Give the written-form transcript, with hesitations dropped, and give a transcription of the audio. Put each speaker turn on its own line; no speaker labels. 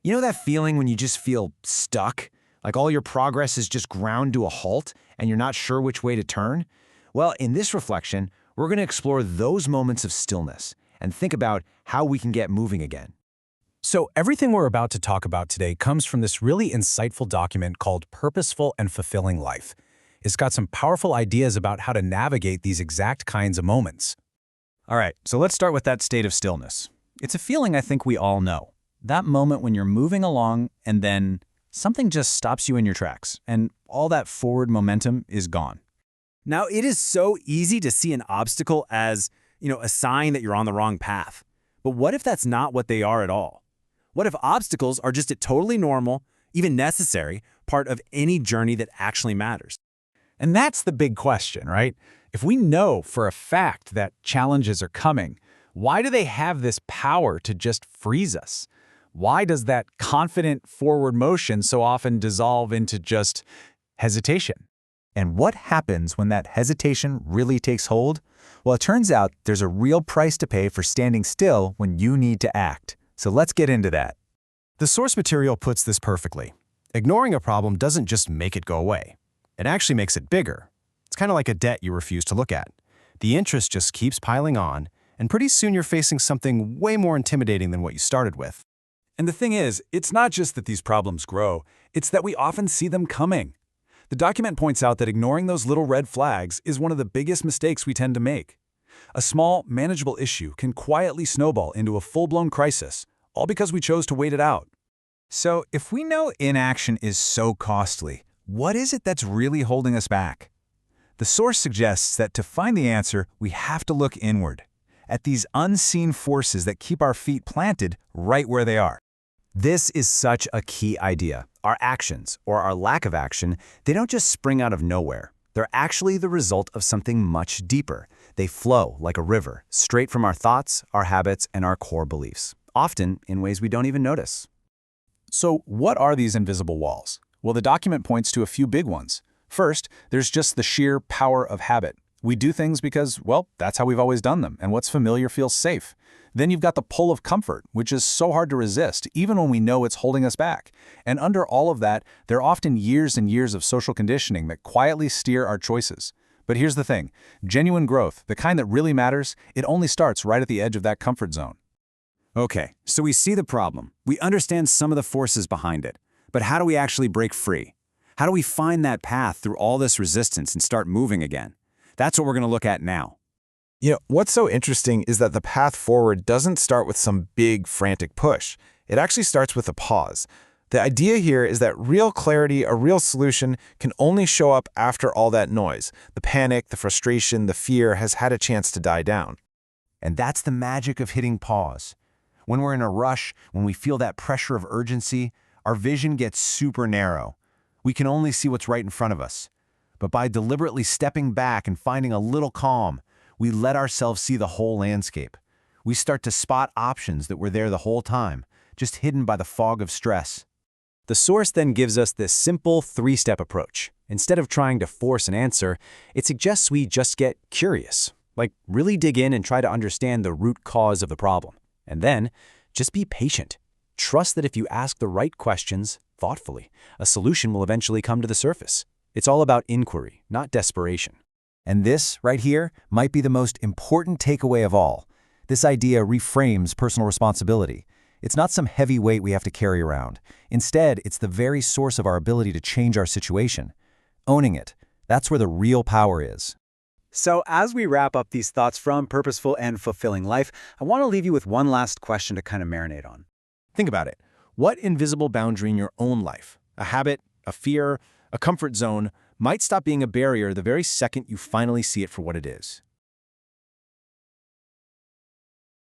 You know that feeling when you just feel stuck? Like all your progress is just ground to a halt and you're not sure which way to turn? Well, in this reflection, we're going to explore those moments of stillness and think about how we can get moving again.
So everything we're about to talk about today comes from this really insightful document called Purposeful and Fulfilling Life. It's got some powerful ideas about how to navigate these exact kinds of moments.
All right, so let's start with that state of stillness. It's a feeling I think we all know. That moment when you're moving along and then something just stops you in your tracks and all that forward momentum is gone.
Now, it is so easy to see an obstacle as, a sign that you're on the wrong path. But what if that's not what they are at all? What if obstacles are just a totally normal, even necessary, part of any journey that actually matters?
And that's the big question, right? If we know for a fact that challenges are coming, why do they have this power to just freeze us? Why does that confident forward motion so often dissolve into just hesitation?
And what happens when that hesitation really takes hold? Well, it turns out there's a real price to pay for standing still when you need to act. So let's get into that.
The source material puts this perfectly. Ignoring a problem doesn't just make it go away. It actually makes it bigger. It's kind of like a debt you refuse to look at. The interest just keeps piling on, and pretty soon you're facing something way more intimidating than what you started with.
And the thing is, it's not just that these problems grow, it's that we often see them coming. The document points out that ignoring those little red flags is one of the biggest mistakes we tend to make. A small, manageable issue can quietly snowball into a full-blown crisis, all because we chose to wait it out.
So if we know inaction is so costly, what is it that's really holding us back? The source suggests that to find the answer, we have to look inward, at these unseen forces that keep our feet planted right where they are.
This is such a key idea. Our actions, or our lack of action, they don't just spring out of nowhere. They're actually the result of something much deeper. They flow like a river, straight from our thoughts, our habits, and our core beliefs, often in ways we don't even notice.
So what are these invisible walls? Well, the document points to a few big ones. First, there's just the sheer power of habit. We do things because, well, that's how we've always done them, and what's familiar feels safe. Then you've got the pull of comfort, which is so hard to resist, even when we know it's holding us back. And under all of that, there are often years and years of social conditioning that quietly steer our choices. But here's the thing. Genuine growth, the kind that really matters, it only starts right at the edge of that comfort zone.
Okay, so we see the problem. We understand some of the forces behind it. But how do we actually break free? How do we find that path through all this resistance and start moving again? That's what we're going to look at now.
What's so interesting is that the path forward doesn't start with some big, frantic push. It actually starts with a pause. The idea here is that real clarity, a real solution, can only show up after all that noise. The panic, the frustration, the fear has had a chance to die down.
And that's the magic of hitting pause. When we're in a rush, when we feel that pressure of urgency, our vision gets super narrow. We can only see what's right in front of us. But by deliberately stepping back and finding a little calm, we let ourselves see the whole landscape. We start to spot options that were there the whole time, just hidden by the fog of stress.
The source then gives us this simple three-step approach. Instead of trying to force an answer, it suggests we just get curious, like really dig in and try to understand the root cause of the problem. And then, just be patient. Trust that if you ask the right questions, thoughtfully, a solution will eventually come to the surface. It's all about inquiry, not desperation.
And this, right here, might be the most important takeaway of all. This idea reframes personal responsibility. It's not some heavy weight we have to carry around. Instead, it's the very source of our ability to change our situation. Owning it, that's where the real power is.
So as we wrap up these thoughts from Purposeful and Fulfilling Life, I want to leave you with one last question to kind of marinate on.
Think about it. What invisible boundary in your own life, a habit, a fear, a comfort zone, might stop being a barrier the very second you finally see it for what it is?